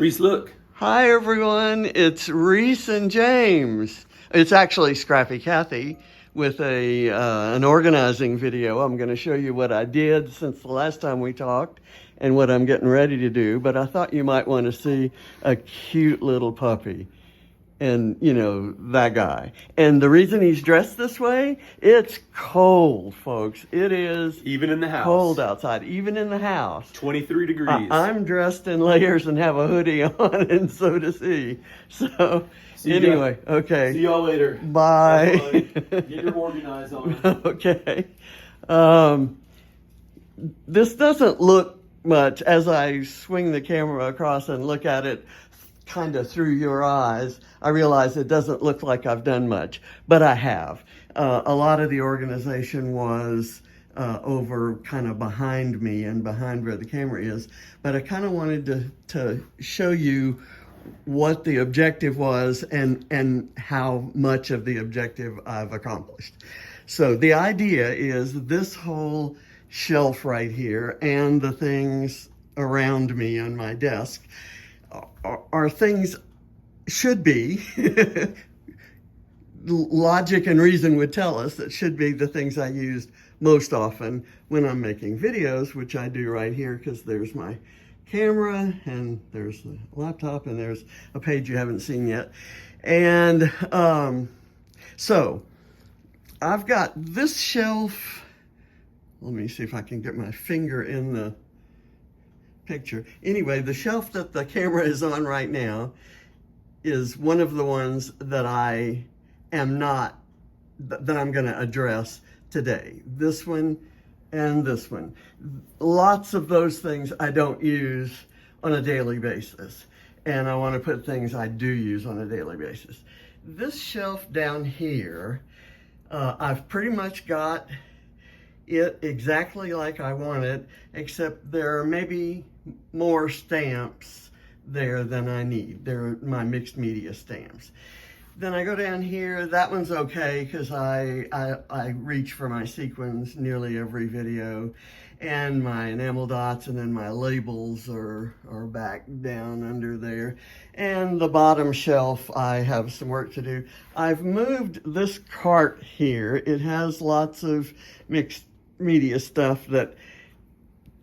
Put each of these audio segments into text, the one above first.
Reese, look. Hi everyone, it's Reese and James. It's actually Scrappy Kathy with an organizing video. I'm going to show you what I did since the last time we talked and what I'm getting ready to do, but I thought you might want to see a cute little puppy. And, you know, that guy. And the reason he's dressed this way, it's cold, folks. It is Even in the house. Cold outside, even in the house. 23 degrees. I'm dressed in layers and have a hoodie on, and so does he. So, anyway, okay. See y'all later. Bye. Get your organized on. Okay. This doesn't look much as I swing the camera across and look at it kind of through your eyes. I realize it doesn't look like I've done much, but I have. A lot of the organization was over kind of behind me and behind where the camera is, but I kind of wanted to show you what the objective was and how much of the objective I've accomplished. So the idea is this whole shelf right here and the things around me on my desk are things, should be, logic and reason would tell us that should be the things I used most often when I'm making videos, which I do right here because there's my camera and there's the laptop and there's a page you haven't seen yet. And so I've got this shelf. Let me see if I can get my finger in the picture. Anyway, the shelf that the camera is on right now is one of the ones that I am not, that I'm going to address today. This one and this one. Lots of those things I don't use on a daily basis, and I want to put things I do use on a daily basis. This shelf down here, I've pretty much got it exactly like I want it, except there are maybe more stamps there than I need. They're my mixed media stamps. Then I go down here, that one's okay because I reach for my sequins nearly every video, and my enamel dots, and then my labels are back down under there. And the bottom shelf, I have some work to do. I've moved this cart here. It has lots of mixed media stuff that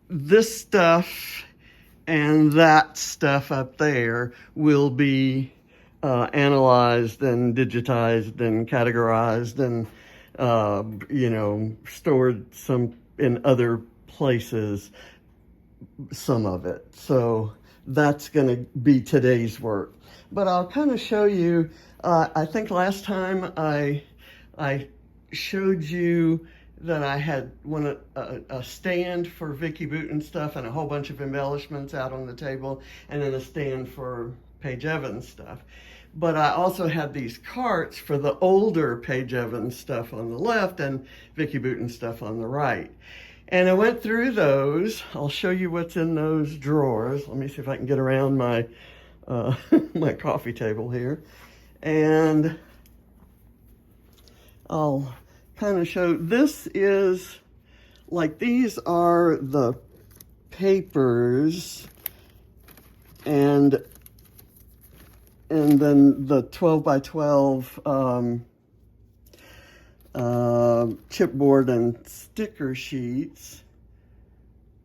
this stuff and that stuff up there will be analyzed and digitized and categorized and stored some in other places, some of it. So that's going to be today's work. But I'll kind of show you, I think last time I showed you that I had a stand for Vicki Boutin stuff and a whole bunch of embellishments out on the table, and then a stand for Paige Evans stuff. But I also had these carts for the older Paige Evans stuff on the left and Vicki Boutin stuff on the right. And I went through those. I'll show you what's in those drawers. Let me see if I can get around my my coffee table here. And I'll kind of show, this is, like, these are the papers, and then the 12 by 12 chipboard and sticker sheets.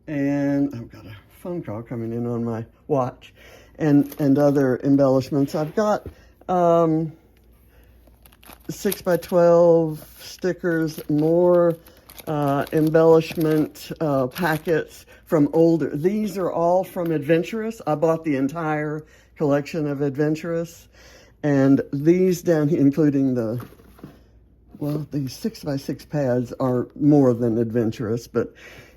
And I've got a phone call coming in on my watch, and other embellishments. I've got 6 by 12 stickers, more embellishment packets from older. These are all from Adventurous. I bought the entire collection of Adventurous, and these down here, including the 6 by 6 pads are more than Adventurous, but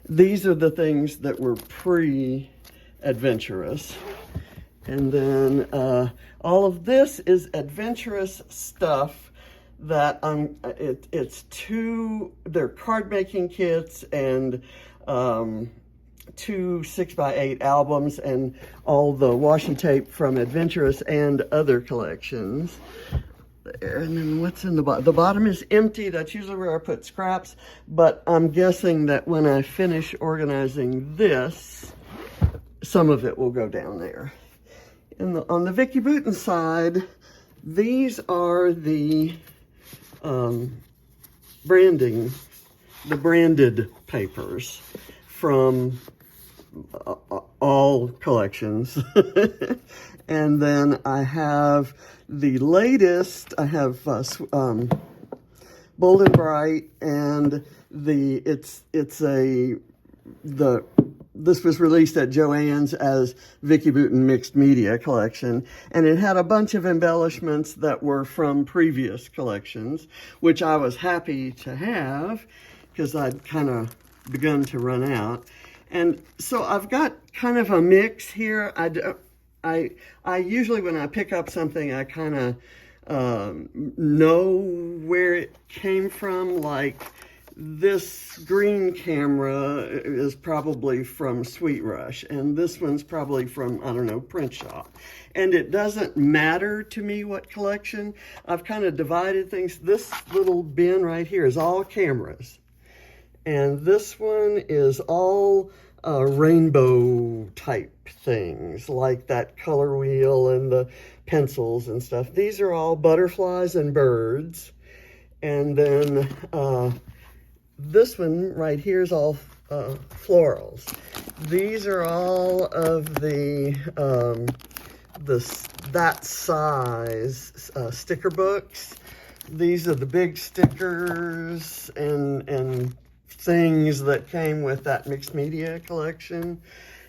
these are the things that were pre-Adventurous. And then all of this is Adventurous stuff that they're card making kits and 2 6x8 albums and all the washi tape from Adventurous and other collections. There, and then what's in the bottom? The bottom is empty. That's usually where I put scraps, but I'm guessing that when I finish organizing this, some of it will go down there. On the Vicki Boutin side, these are the branded papers from all collections. And then I have the latest, I have Bold and Bright, and this was released at Joann's as Vicki Boutin Mixed Media Collection, and it had a bunch of embellishments that were from previous collections, which I was happy to have because I'd kind of begun to run out. And so I've got kind of a mix here. I usually, when I pick up something, I kind of know where it came from. Like this green camera is probably from Sweet Rush, and this one's probably from, I don't know, Print Shop. And it doesn't matter to me what collection. I've kind of divided things. This little bin right here is all cameras. And this one is all rainbow type things, like that color wheel and the pencils and stuff. These are all butterflies and birds. And then this one right here is all florals. These are all of that size sticker books. These are the big stickers and things that came with that mixed media collection.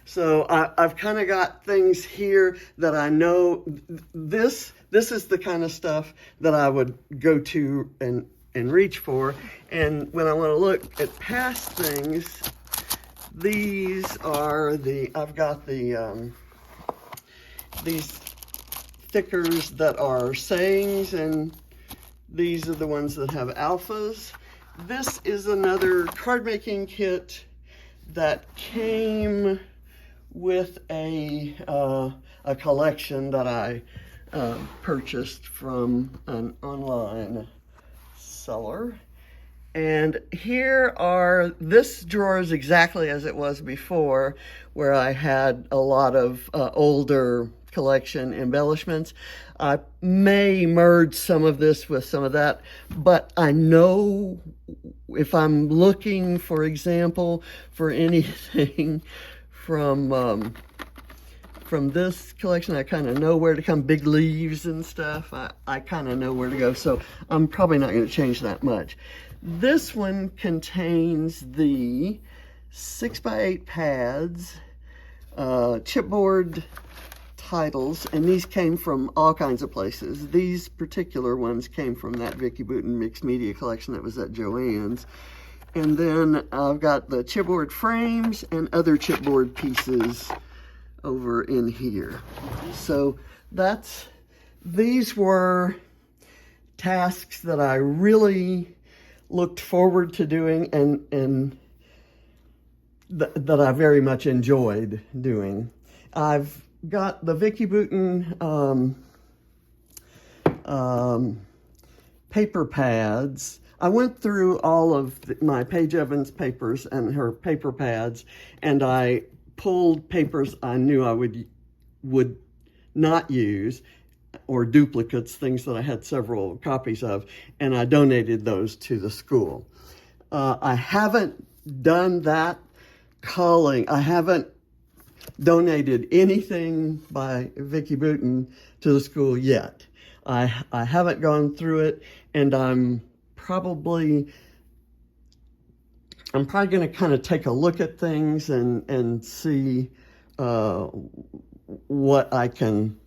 So I've kind of got things here that I know this is the kind of stuff that I would go to and reach for. And when I want to look at past things, these are I've got these stickers that are sayings, and these are the ones that have alphas. This is another card making kit that came with a collection that I purchased from an online seller. And this drawer is exactly as it was before, where I had a lot of older collection embellishments. I may merge some of this with some of that, but I know if I'm looking, for example, for anything from this collection, I kind of know where to come, big leaves and stuff. I kind of know where to go, so I'm probably not going to change that much. This one contains the 6x8 pads, chipboard titles, and these came from all kinds of places. These particular ones came from that Vicki Boutin Mixed Media Collection that was at Joann's. And then I've got the chipboard frames and other chipboard pieces over in here. So these were tasks that I really looked forward to doing and that I very much enjoyed doing. I've got the Vicki Boutin paper pads. I went through all of my Paige Evans papers and her paper pads, and I pulled papers I knew I would not use, or duplicates, things that I had several copies of, and I donated those to the school. I haven't done that culling. I haven't donated anything by Vicki Boutin to the school yet. I haven't gone through it, and I'm probably going to kind of take a look at things and see what I can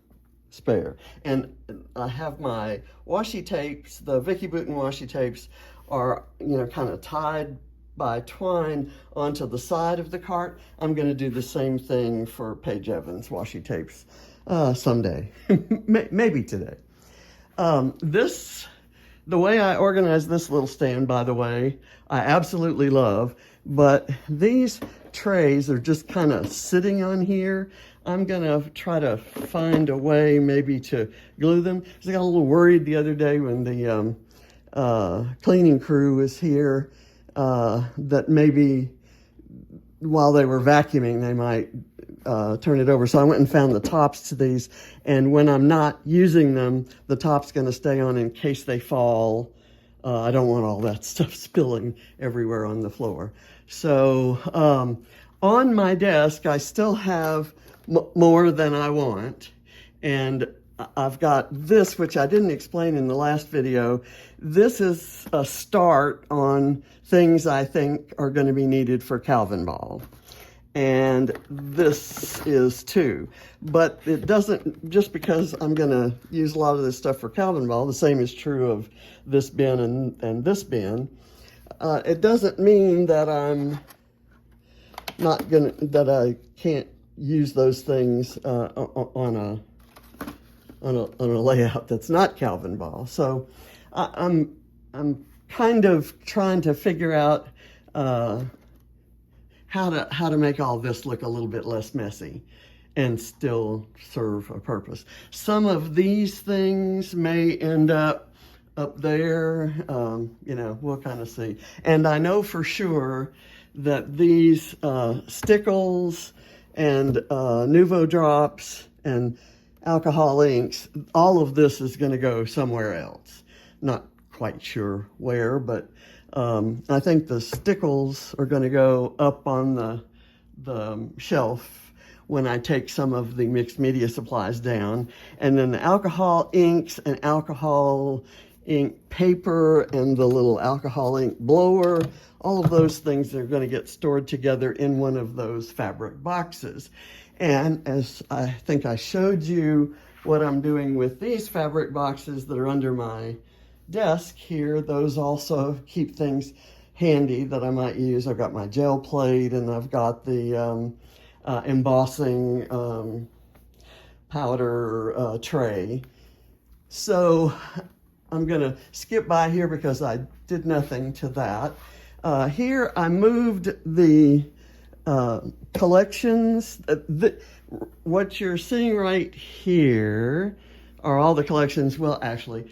spare. And I have my washi tapes. The Vicki Boutin washi tapes are, kind of tied by twine onto the side of the cart. I'm going to do the same thing for Paige Evans washi tapes someday, maybe today. The way I organize this little stand, by the way, I absolutely love, but these trays are just kind of sitting on here. I'm going to try to find a way maybe to glue them. I got a little worried the other day when the cleaning crew was here that maybe while they were vacuuming, they might turn it over. So I went and found the tops to these, and when I'm not using them, the top's going to stay on in case they fall. I don't want all that stuff spilling everywhere on the floor. So on my desk, I still have more than I want, and I've got this, which I didn't explain in the last video. This is a start on things I think are going to be needed for Calvin Ball. And this is too. But it doesn't, just because I'm going to use a lot of this stuff for Calvin Ball, the same is true of this bin and this bin, it doesn't mean that I'm not going to, that I can't use those things on a layout that's not Calvin Ball. So I'm kind of trying to figure out how to make all this look a little bit less messy and still serve a purpose. Some of these things may end up there, you know, we'll kind of see. And I know for sure that these stickles and Nuvo drops and alcohol inks, all of this is going to go somewhere else. Not quite sure where, but I think the stickles are going to go up on the shelf when I take some of the mixed media supplies down. And then the alcohol inks and alcohol ink paper and the little alcohol ink blower, all of those things are going to get stored together in one of those fabric boxes. And as I think I showed you what I'm doing with these fabric boxes that are under my desk here, those also keep things handy that I might use. I've got my gel plate and I've got the embossing powder tray. So I'm going to skip by here because I did nothing to that. Here I moved the collections. What you're seeing right here are all the collections. Well, actually,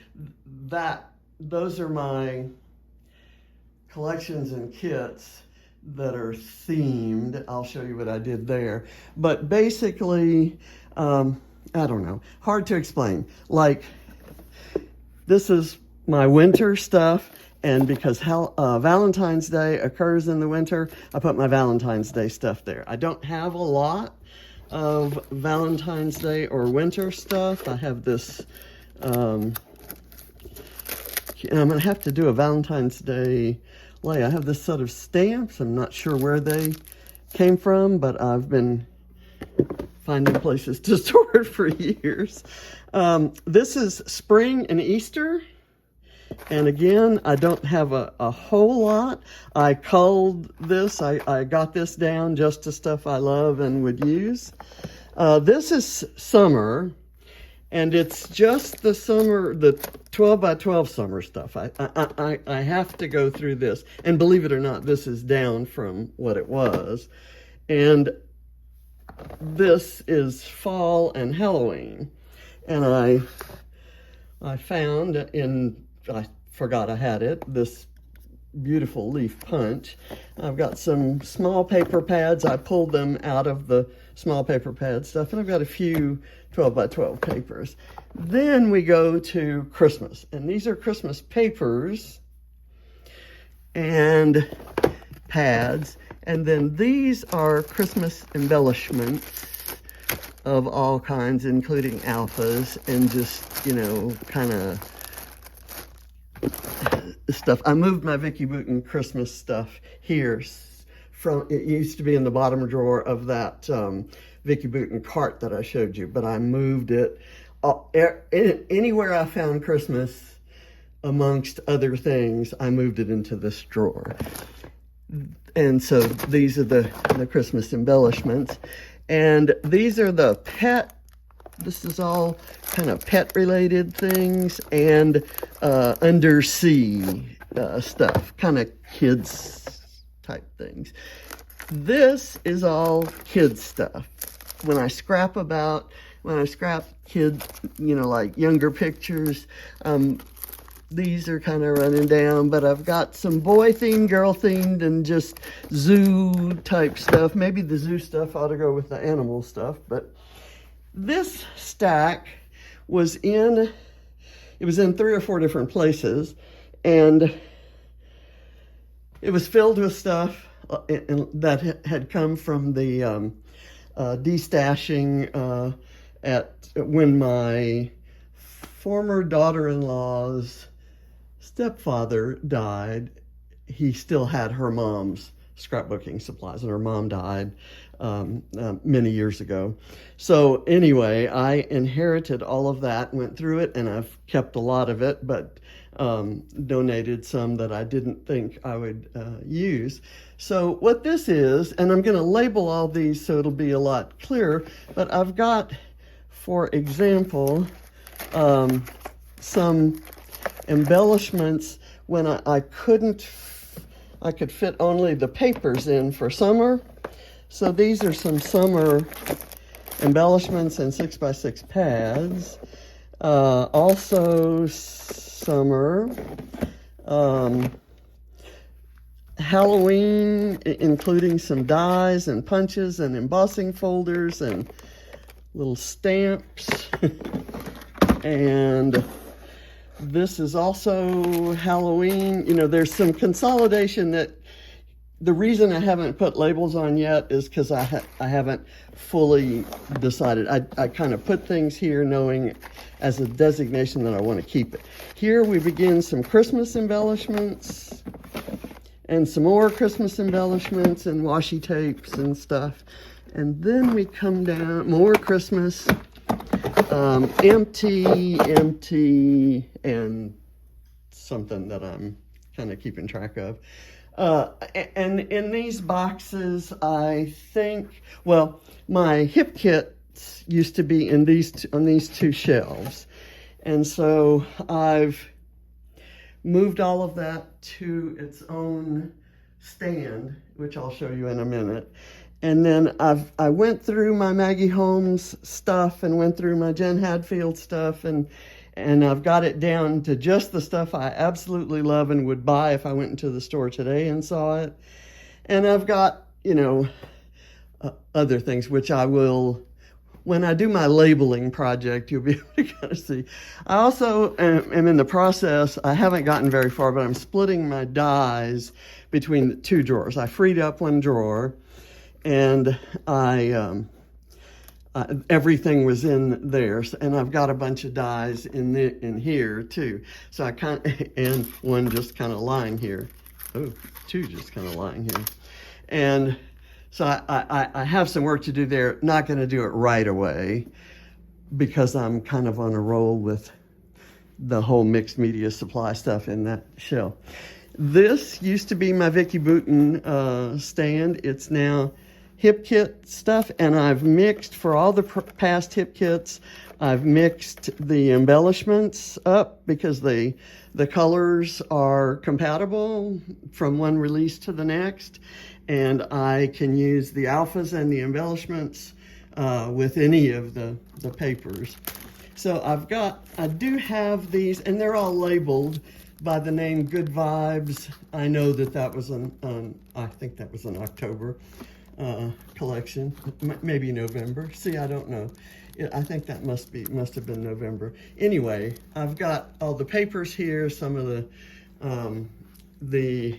those are my collections and kits that are themed. I'll show you what I did there. But basically, I don't know, hard to explain. Like, this is my winter stuff. And because Valentine's Day occurs in the winter, I put my Valentine's Day stuff there. I don't have a lot of Valentine's Day or winter stuff. I have this, and I'm going to have to do a Valentine's Day lay. I have this set of stamps. I'm not sure where they came from, but I've been finding places to store it for years. This is spring and Easter. And again, I don't have a whole lot. I culled this. I got this down just to stuff I love and would use. This is summer, and it's just the summer, the 12 by 12 summer stuff. I have to go through this. And believe it or not, this is down from what it was. And this is fall and Halloween. And I found I forgot I had it, this beautiful leaf punch. I've got some small paper pads. I pulled them out of the small paper pad stuff, and I've got a few 12 by 12 papers. Then we go to Christmas, and these are Christmas papers and pads, and then these are Christmas embellishments of all kinds, including alphas and just, you know, kind of stuff. I moved my Vicky Bouton Christmas stuff here from, it used to be in the bottom drawer of that Vicky Bouton cart that I showed you, but I moved it anywhere I found Christmas amongst other things. I moved it into this drawer. And so these are the Christmas embellishments, and these are the pet. This is all kind of pet related things and undersea stuff, kind of kids type things. This is all kids stuff. When I scrap kids, you know, like younger pictures, these are kind of running down, but I've got some boy themed, girl themed, and just zoo type stuff. Maybe the zoo stuff ought to go with the animal stuff, but this stack was in 3 or 4 different places, and it was filled with stuff that had come from the destashing when my former daughter-in-law's stepfather died. He still had her mom's scrapbooking supplies, and her mom died many years ago. So anyway, I inherited all of that, went through it, and I've kept a lot of it, but donated some that I didn't think I would use. So what this is, and I'm going to label all these so it'll be a lot clearer, but I've got, for example, some embellishments when I could fit only the papers in for summer. So these are some summer embellishments and 6x6 pads. Also summer Halloween, including some dies and punches and embossing folders and little stamps. And this is also Halloween. You know, there's some consolidation that the reason I haven't put labels on yet is because I haven't fully decided. I kind of put things here knowing as a designation that I want to keep it. Here we begin some Christmas embellishments and some more Christmas embellishments and washi tapes and stuff. And then we come down, more Christmas, empty, and something that I'm kind of keeping track of. And in these boxes, I think, well, my hip kits used to be in on these 2 shelves. And so I've moved all of that to its own stand, which I'll show you in a minute. And then I went through my Maggie Holmes stuff and went through my Jen Hadfield stuff, and I've got it down to just the stuff I absolutely love and would buy if I went into the store today and saw it. And I've got, you know, other things which I will, when I do my labeling project, you'll be able to kind of see. I also am in the process, I haven't gotten very far, but I'm splitting my dies between the 2 drawers. I freed up one drawer, and everything was in there, and I've got a bunch of dies in here too. So I and one just kind of lying here. Oh, 2 just kind of lying here. And so I have some work to do there. Not going to do it right away because I'm kind of on a roll with the whole mixed media supply stuff in that shelf. This used to be my Vicky Boutin stand. It's now hip kit stuff, and I've mixed for all the past hip kits. I've mixed the embellishments up because the colors are compatible from one release to the next, and I can use the alphas and the embellishments with any of the papers. So I do have these, and they're all labeled by the name Good Vibes. I know that was I think that was an October collection, maybe November. See, I don't know. I think that must have been November. Anyway, I've got all the papers here, some of the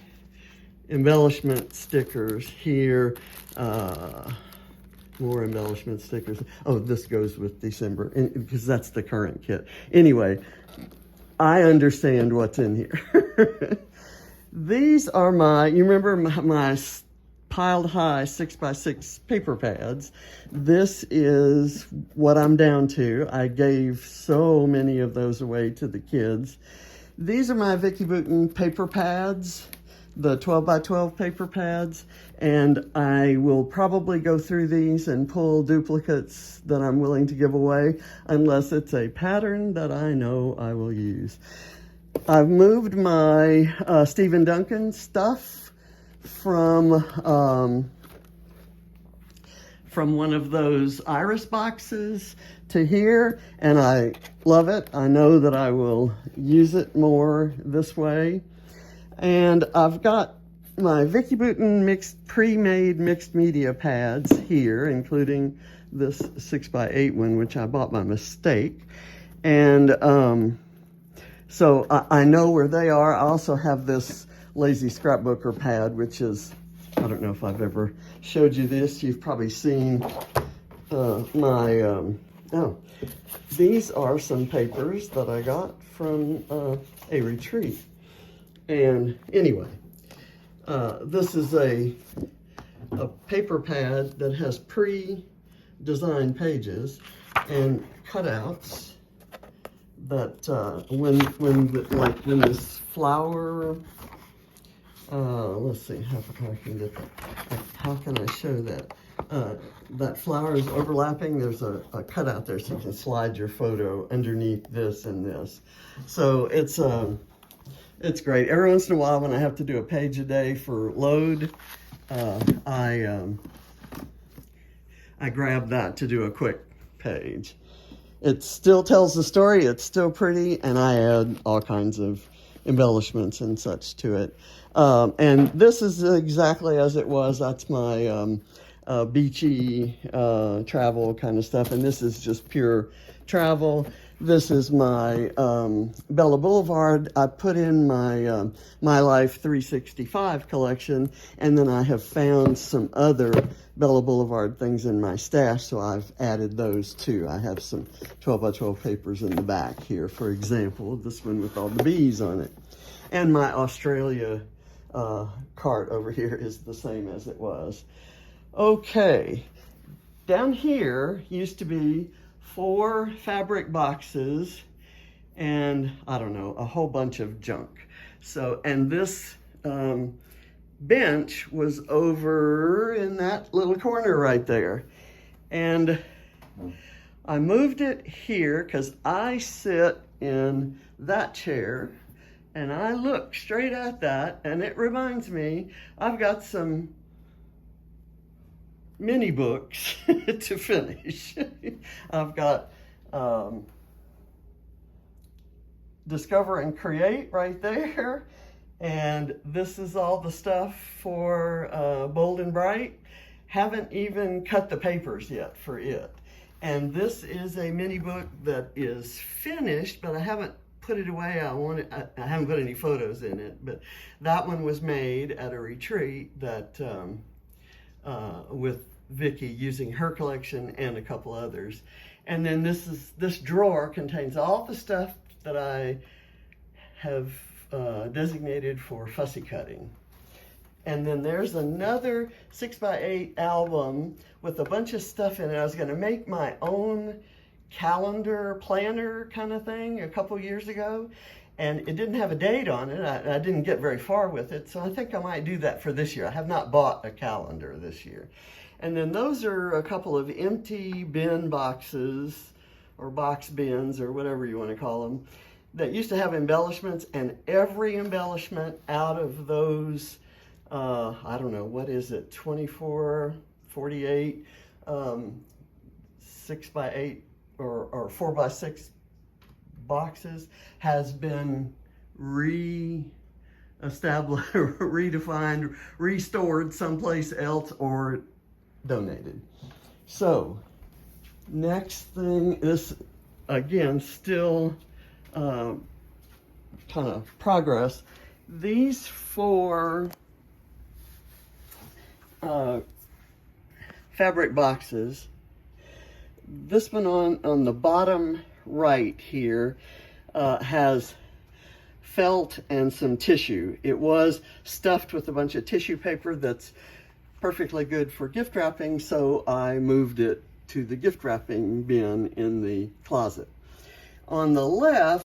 embellishment stickers here, more embellishment stickers. Oh, this goes with December because that's the current kit. Anyway, I understand what's in here. These are you remember my piled high 6x6 paper pads. This is what I'm down to. I gave so many of those away to the kids. These are my Vicky Boutin paper pads, the 12x12 paper pads, and I will probably go through these and pull duplicates that I'm willing to give away unless it's a pattern that I know I will use. I've moved my Stephen Duncan stuff from from one of those iris boxes to here, and I love it. I know that I will use it more this way. And I've got my Vicky Bouton pre-made mixed media pads here, including this 6x8 one, which I bought by mistake. And so I know where they are. I also have this Lazy Scrapbooker pad, which is, I don't know if I've ever showed you this. You've probably seen these are some papers that I got from a retreat. And anyway, this is a paper pad that has pre-designed pages and cutouts that when this flower, let's see how I can get that. How can I show that? That flower is overlapping. There's a cutout there, so you can slide your photo underneath this and this. So it's great. Every once in a while, when I have to do a page a day for load, I grab that to do a quick page. It still tells the story. It's still pretty, and I add all kinds of embellishments and such to it. And this is exactly as it was. That's my beachy travel kind of stuff, and this is just pure travel. This is my Bella Boulevard. I put in my My Life 365 collection, and then I have found some other Bella Boulevard things in my stash, so I've added those too. I have some 12 by 12 papers in the back here, for example, this one with all the bees on it. And my Australia cart over here is the same as it was. Okay, down here used to be 4 fabric boxes and I don't know, a whole bunch of junk. So, and this bench was over in that little corner right there. And I moved it here because I sit in that chair and I look straight at that, and it reminds me I've got some mini books to finish. I've got Discover and Create right there, and this is all the stuff for Bold and Bright. Haven't even cut the papers yet for it. And this is a mini book that is finished, but I haven't put it away. I haven't put any photos in it, but that one was made at a retreat that with Vicky, using her collection and a couple others. And then this drawer contains all the stuff that I have designated for fussy cutting. And then there's another 6x8 album with a bunch of stuff in it. I was going to make my own calendar planner kind of thing a couple years ago, and it didn't have a date on it. I didn't get very far with it, so I think I might do that for this year. I have not bought a calendar this year. And then those are a couple of empty bin boxes, or box bins, or whatever you want to call them, that used to have embellishments, and every embellishment out of those, I don't know, what is it, 24, 48, 6x8, or 4x6 boxes has been re-established, redefined, restored someplace else, or donated. So next thing is, again, still kind of progress. These 4 fabric boxes, this one on the bottom right here has felt and some tissue. It was stuffed with a bunch of tissue paper that's perfectly good for gift wrapping, so I moved it to the gift wrapping bin in the closet. On the left,